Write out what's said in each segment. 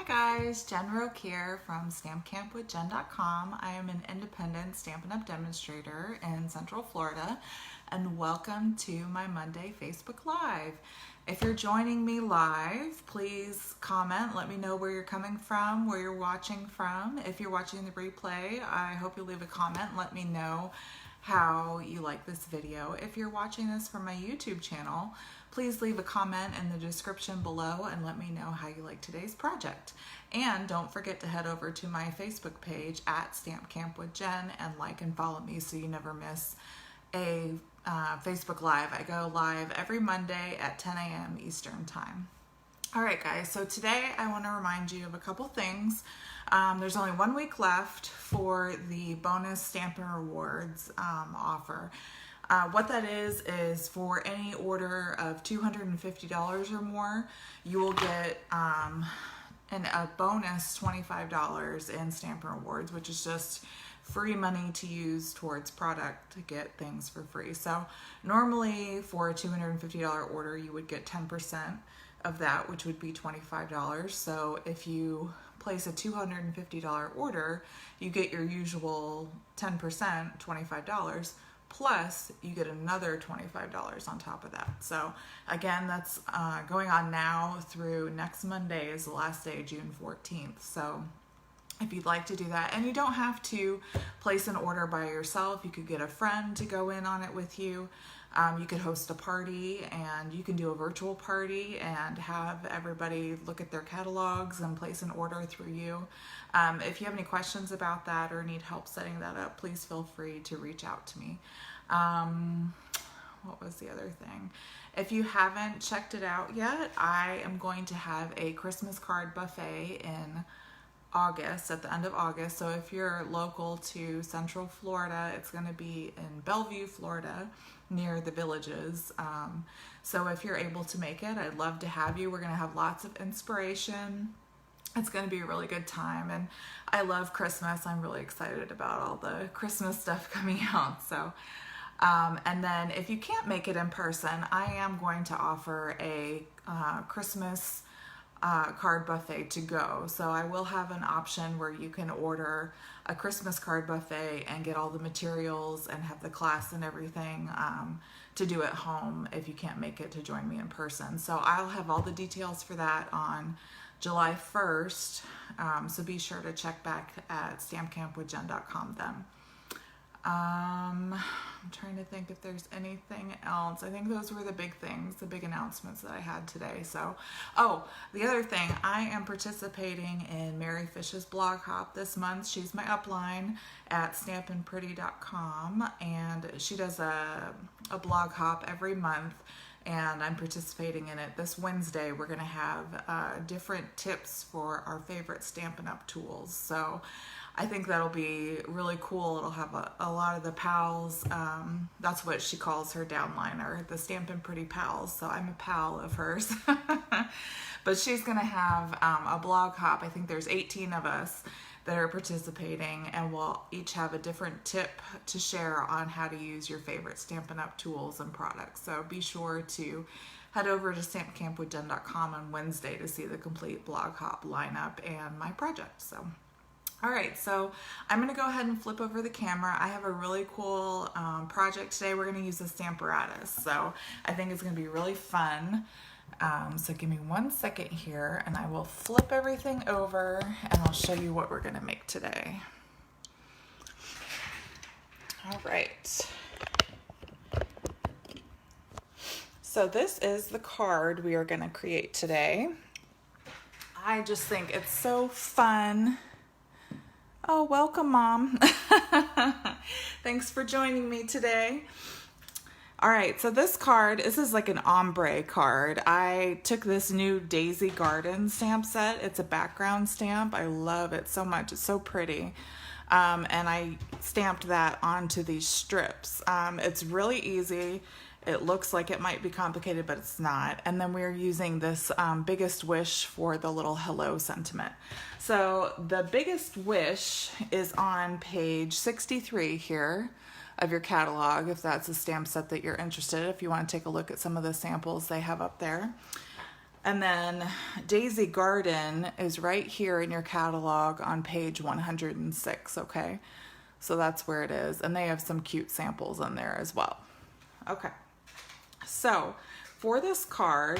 Guys, Jen Roque here from StampCampWithJen.com. I am an independent Stampin' Up! Demonstrator in Central Florida, and welcome to my Monday Facebook Live. If you're joining me live, please comment. Let me know where you're coming from, where you're watching from. If you're watching the replay, I hope you'll leave a comment. Let me know how you like this video. If you're watching this from my YouTube channel, please leave a comment in the description below and let me know how you like today's project. And don't forget to head over to my Facebook page at Stamp Camp with Jen and like and follow me so you never miss a Facebook Live. I go live every Monday at 10 a.m. Eastern Time. All right, guys, so today I want to remind you of a couple things. There's only 1 week left for the bonus Stampin' Rewards offer. What that is for any order of $250 or more, you will get a bonus $25 in Stampin' Rewards, which is just free money to use towards product to get things for free. So normally for a $250 order, you would get 10% of that, which would be $25. So if you place a $250 order, you get your usual 10%, $25, plus you get another $25 on top of that. So again, that's going on now through next Monday is the last day, June 14th. So if you'd like to do that, and you don't have to place an order by yourself, you could get a friend to go in on it with you. You could host a party, and you can do a virtual party and have everybody look at their catalogs and place an order through you. If you have any questions about that or need help setting that up, please feel free to reach out to me. What was the other thing? If you haven't checked it out yet, I am going to have a Christmas card buffet in August, at the end of August. So if you're local to Central Florida, it's going to be in Bellevue, Florida, near the Villages. So if you're able to make it, I'd love to have you. We're going to have lots of inspiration. It's going to be a really good time, and I love Christmas. I'm really excited about all the Christmas stuff coming out. So and then if you can't make it in person, I am going to offer a Christmas card buffet to go. So I will have an option where you can order a Christmas card buffet and get all the materials and have the class and everything to do at home if you can't make it to join me in person. So I'll have all the details for that on July 1st. So be sure to check back at StampCampWithJen.com then. I'm trying to think if there's anything else. I think those were the big things, the big announcements that I had today. So, the other thing, I am participating in Mary Fish's blog hop this month. She's my upline at stampinpretty.com, and she does a blog hop every month, and I'm participating in it. This Wednesday, we're going to have different tips for our favorite Stampin' Up! Tools. So I think that'll be really cool. It'll have a lot of the pals. That's what she calls her downliner, the Stampin' Pretty pals. So I'm a pal of hers. But she's going to have a blog hop. I think there's 18 of us that are participating, and we'll each have a different tip to share on how to use your favorite Stampin' Up! Tools and products. So be sure to head over to StampCampWithJen.com on Wednesday to see the complete blog hop lineup and my project. So, all right, so I'm going to go ahead and flip over the camera. I have a really cool project today. We're going to use a Stamparatus, so I think it's going to be really fun. So give me 1 second here, and I will flip everything over, and I'll show you what we're going to make today. All right. So this is the card we are going to create today. I just think it's so fun. Oh, welcome, Mom. Thanks for joining me today. All right, so this is like an ombre card. I took this new Daisy Garden stamp set. It's a background stamp. I love it so much. It's so pretty. And I stamped that onto these strips. It's really easy. It looks like it might be complicated, but it's not. And then we're using this Biggest Wish for the little hello sentiment. So the Biggest Wish is on page 63 here of your catalog, if that's a stamp set that you're interested in, if you want to take a look at some of the samples they have up there. And then Daisy Garden is right here in your catalog on page 106, okay? So that's where it is. And they have some cute samples in there as well. Okay, so for this card,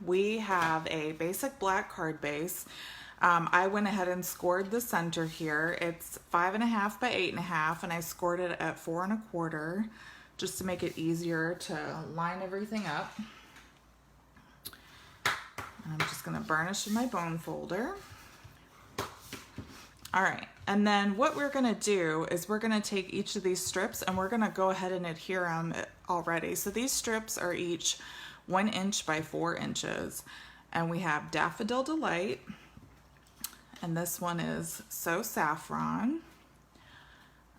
we have a basic black card base. I went ahead and scored the center here. It's 5.5 by 8.5, and I scored it at 4 1/4 just to make it easier to line everything up. I'm just gonna burnish in my bone folder. All right, and then what we're gonna do is we're gonna take each of these strips and we're gonna go ahead and adhere them already. So these strips are each 1 inch by 4 inches. And we have Daffodil Delight, and this one is So Saffron.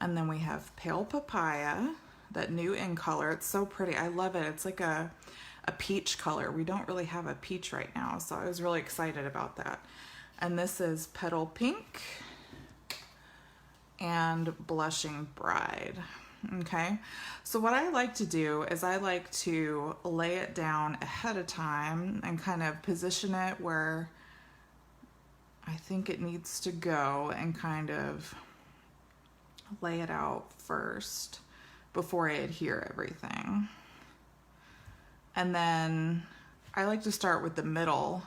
And then we have Pale Papaya, that new in color. It's so pretty, I love it. It's like a peach color. We don't really have a peach right now, so I was really excited about that. And this is Petal Pink and Blushing Bride. Okay, so what I like to do is I like to lay it down ahead of time and kind of position it where I think it needs to go and kind of lay it out first before I adhere everything. And then I like to start with the middle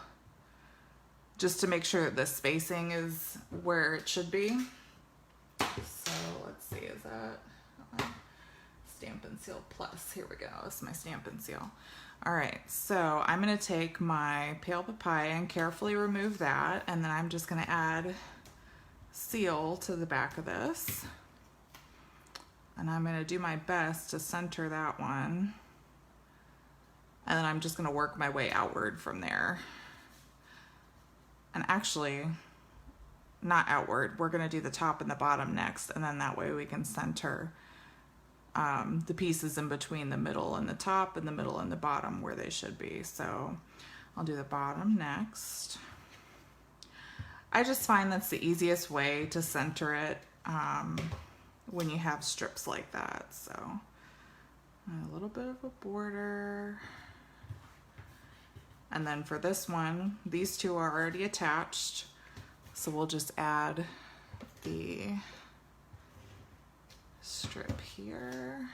just to make sure that the spacing is where it should be. So let's see, is that Stampin' Seal Plus? Here we go, it's my Stampin' Seal. All right, so I'm gonna take my Pale Papaya and carefully remove that, and then I'm just gonna add seal to the back of this. And I'm gonna do my best to center that one. And then I'm just gonna work my way outward from there. And actually, not outward, we're gonna do the top and the bottom next, and then that way we can center the pieces in between the middle and the top and the middle and the bottom where they should be. So I'll do the bottom next. I just find that's the easiest way to center it when you have strips like that. So a little bit of a border. And then for this one, these two are already attached. So we'll just add the strip here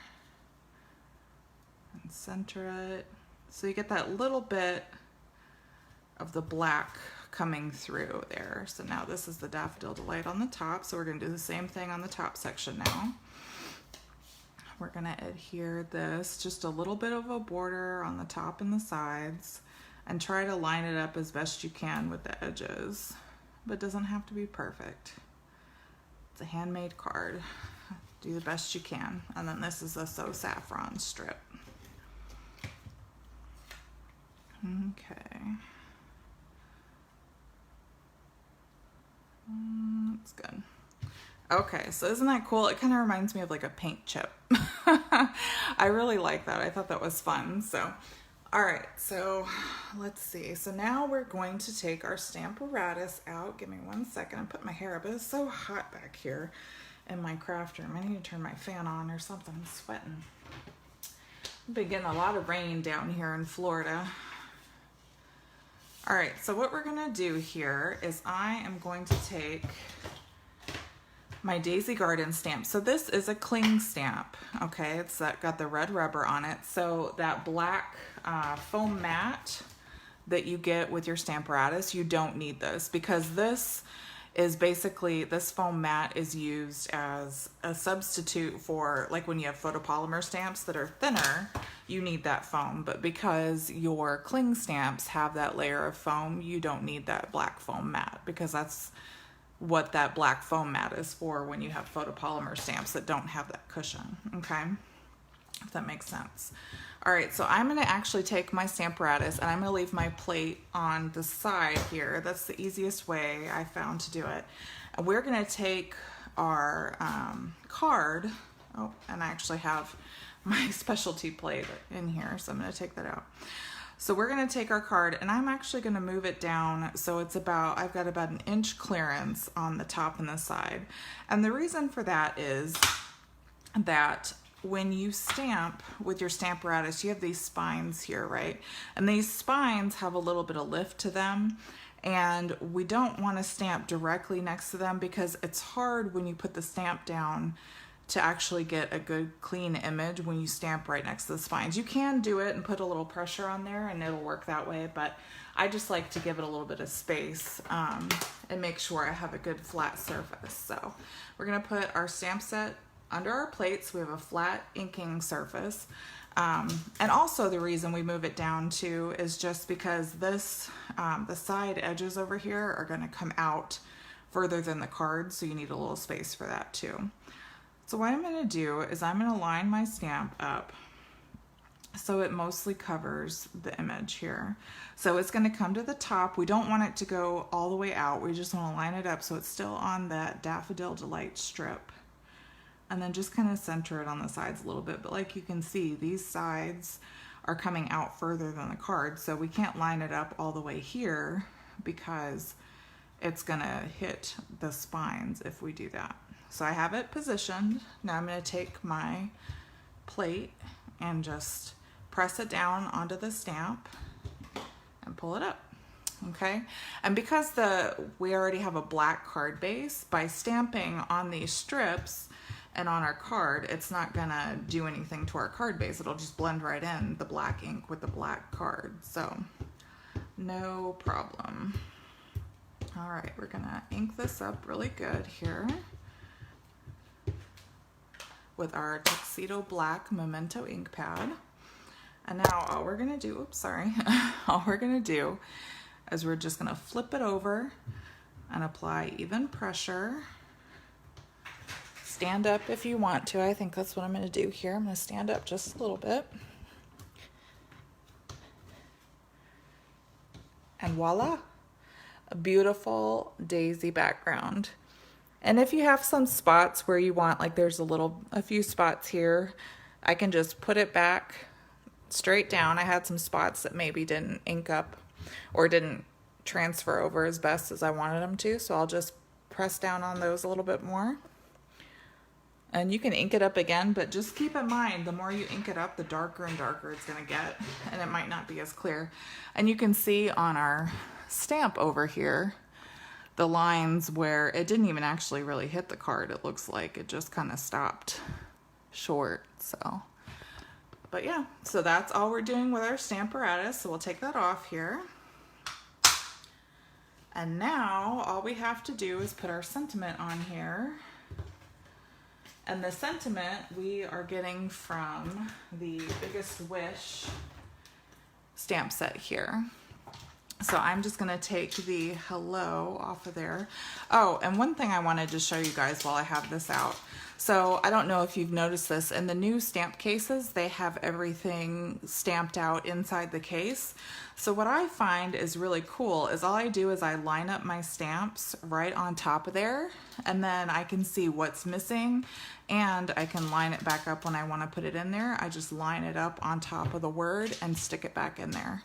and center it. So you get that little bit of the black coming through there. So now this is the Daffodil Delight on the top. So we're gonna do the same thing on the top section now. We're gonna adhere this, just a little bit of a border on the top and the sides, and try to line it up as best you can with the edges, but it doesn't have to be perfect. It's a handmade card. Do the best you can. And then this is a So Saffron strip. Okay. That's good. Okay, so isn't that cool? It kind of reminds me of like a paint chip. I really like that. I thought that was fun. So, all right, so let's see. So now we're going to take our Stamparatus out. Give me 1 second. I'm putting my hair up. It's so hot back here in my craft room. I need to turn my fan on or something. I'm sweating. I've been getting a lot of rain down here in Florida. All right, so what we're gonna do here is I am going to take my Daisy Garden stamp. So this is a cling stamp, okay? It's got the red rubber on it. So that black foam mat that you get with your Stamparatus, you don't need this, because this is basically, this foam mat is used as a substitute for, like when you have photopolymer stamps that are thinner, you need that foam. But because your cling stamps have that layer of foam, you don't need that black foam mat, because that's what that black foam mat is for when you have photopolymer stamps that don't have that cushion, okay? If that makes sense. All right, so I'm gonna actually take my Stamparatus and I'm gonna leave my plate on the side here. That's the easiest way I found to do it. And we're gonna take our card. Oh, and I actually have my specialty plate in here, so I'm gonna take that out. So we're gonna take our card and I'm actually gonna move it down so it's about, I've got about 1 inch clearance on the top and the side. And the reason for that is that when you stamp with your Stamparatus, you have these spines here, right? And these spines have a little bit of lift to them, and we don't want to stamp directly next to them because it's hard when you put the stamp down to actually get a good clean image when you stamp right next to the spines. You can do it and put a little pressure on there and it'll work that way, but I just like to give it a little bit of space and make sure I have a good flat surface. So we're gonna put our stamp set under our plates. We have a flat inking surface. And also the reason we move it down too is just because this, the side edges over here are gonna come out further than the card, so you need a little space for that too. So what I'm gonna do is I'm gonna line my stamp up so it mostly covers the image here. So it's gonna come to the top. We don't want it to go all the way out. We just wanna line it up so it's still on that Daffodil Delight strip. And then just kind of center it on the sides a little bit. But like you can see, these sides are coming out further than the card. So we can't line it up all the way here because it's gonna hit the spines if we do that. So I have it positioned. Now I'm gonna take my plate and just press it down onto the stamp and pull it up. Okay, and because we already have a black card base, by stamping on these strips and on our card, it's not gonna do anything to our card base. It'll just blend right in, the black ink with the black card. So no problem. All right, we're gonna ink this up really good here with our Tuxedo Black Memento ink pad. And now all we're gonna do, oops, sorry. All we're gonna do is we're just gonna flip it over and apply even pressure. Stand up if you want to. I think that's what I'm gonna do here. I'm gonna stand up just a little bit. And voila, a beautiful daisy background. And if you have some spots where you want, like there's a few spots here, I can just put it back straight down. I had some spots that maybe didn't ink up or didn't transfer over as best as I wanted them to. So I'll just press down on those a little bit more. And you can ink it up again, but just keep in mind, the more you ink it up, the darker and darker it's gonna get, and it might not be as clear. And you can see on our stamp over here, the lines where it didn't even actually really hit the card. It looks like it just kind of stopped short, so. But yeah, so that's all we're doing with our Stamparatus. So we'll take that off here. And now all we have to do is put our sentiment on here. And the sentiment we are getting from the Biggest Wish stamp set here. So I'm just gonna take the hello off of there. Oh, and one thing I wanted to show you guys while I have this out. So I don't know if you've noticed this, in the new stamp cases, they have everything stamped out inside the case. So what I find is really cool is all I do is I line up my stamps right on top of there, and then I can see what's missing, and I can line it back up when I want to put it in there. I just line it up on top of the word and stick it back in there.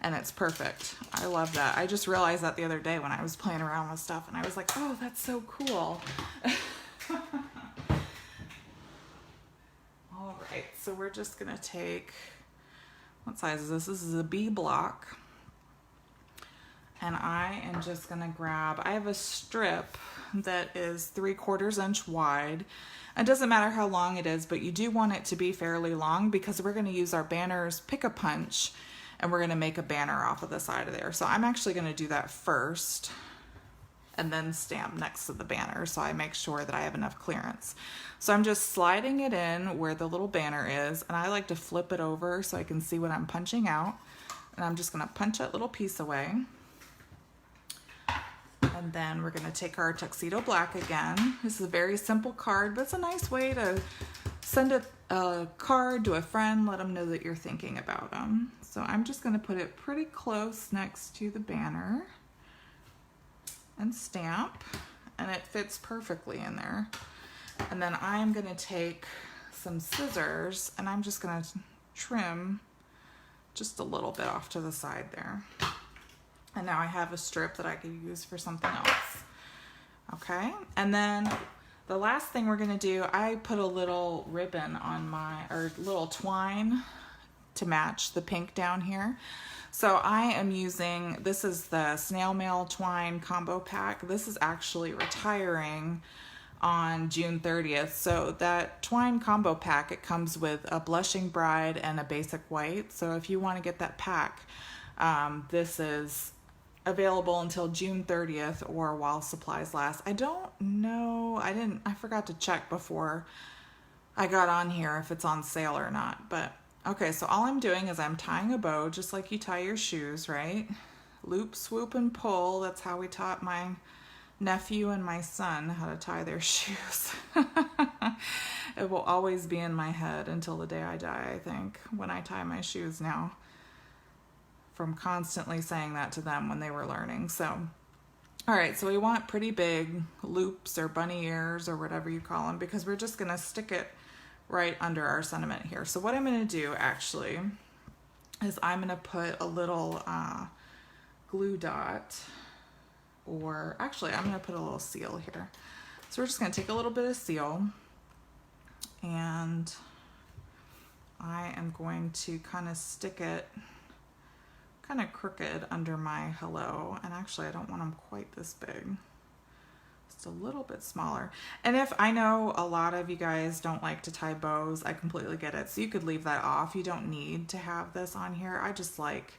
And it's perfect. I love that. I just realized that the other day when I was playing around with stuff, and I was like, oh, that's so cool. All right, so we're just gonna take, what size is this? This is a B block. And I am just gonna grab, I have a strip that is 3/4 inch wide. It doesn't matter how long it is, but you do want it to be fairly long because we're gonna use our banner's Pick-a-Punch, and we're gonna make a banner off of the side of there. So I'm actually gonna do that first and then stamp next to the banner, so I make sure that I have enough clearance. So I'm just sliding it in where the little banner is, and I like to flip it over so I can see what I'm punching out. And I'm just gonna punch that little piece away. And then we're gonna take our Tuxedo Black again. This is a very simple card, but it's a nice way to send a card to a friend, let them know that you're thinking about them. So I'm just gonna put it pretty close next to the banner and stamp, and it fits perfectly in there. And then I'm gonna take some scissors and I'm just gonna trim just a little bit off to the side there. And now I have a strip that I could use for something else. Okay, and then The last thing we're gonna do, I put a little ribbon on or little twine to match the pink down here. So I am using, this is the snail mail twine combo pack. This is actually retiring on June 30th. So that twine combo pack, it comes with a blushing bride and a basic white. So if you want to get that pack, this is available until June 30th or while supplies last. I don't know, I forgot to check before I got on here if it's on sale or not. But okay, so all I'm doing is I'm tying a bow just like you tie your shoes, right? Loop, swoop, and pull. That's how we taught my nephew and my son how to tie their shoes. It will always be in my head until the day I die, I think, when I tie my shoes now, from constantly saying that to them when they were learning. So, all right, so we want pretty big loops or bunny ears or whatever you call them, because we're just gonna stick it right under our sentiment here. So what I'm gonna do actually is I'm gonna put a little glue dot, or actually I'm gonna put a little seal here. So we're just gonna take a little bit of seal, and I am going to kind of stick it kind of crooked under my hello. And actually I don't want them quite this big, just a little bit smaller. And if I know a lot of you guys don't like to tie bows, I completely get it. So you could leave that off. You don't need to have this on here. I just like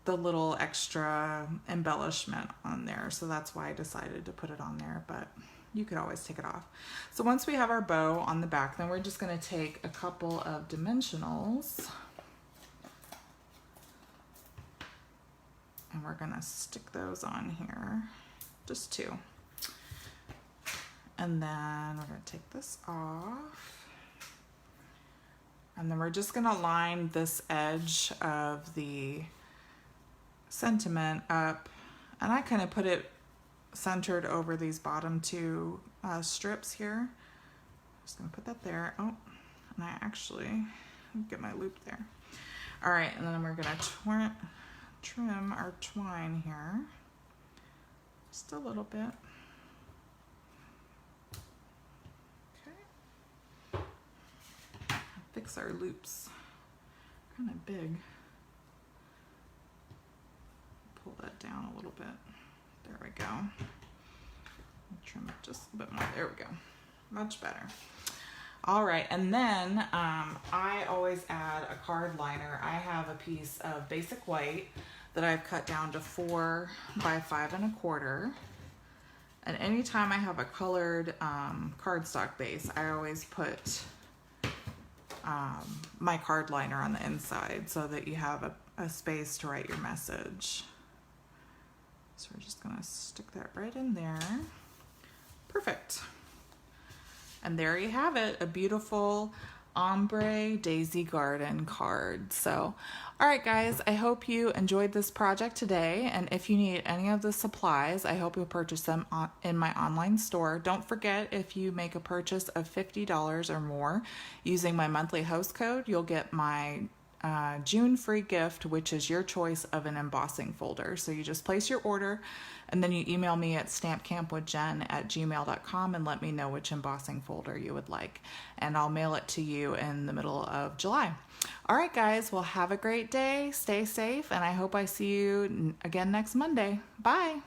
the little extra embellishment on there. So that's why I decided to put it on there, but you could always take it off. So once we have our bow on the back, then we're just gonna take a couple of dimensionals and we're gonna stick those on here, just two. And then we're gonna take this off. And then we're just gonna line this edge of the sentiment up. And I kind of put it centered over these bottom two strips here. Just gonna put that there. Oh, and I actually get my loop there. All right, and then we're gonna trim our twine here just a little bit. Okay. Fix our loops. Kind of big. Pull that down a little bit. There we go. Trim it just a bit more. There we go. Much better. All right, and then I always add a card liner. I have a piece of basic white that I've cut down to 4 by 5 1/4. And anytime I have a colored cardstock base, I always put my card liner on the inside so that you have a space to write your message. So we're just gonna stick that right in there. Perfect. And there you have it, a beautiful ombre daisy garden card. So, all right guys, I hope you enjoyed this project today. And if you need any of the supplies, I hope you'll purchase them in my online store. Don't forget, if you make a purchase of $50 or more using my monthly host code, you'll get my June free gift, which is your choice of an embossing folder. So you just place your order and then you email me at stampcampwithjen@gmail.com and let me know which embossing folder you would like. And I'll mail it to you in the middle of July. All right, guys, well, have a great day. Stay safe. And I hope I see you again next Monday. Bye.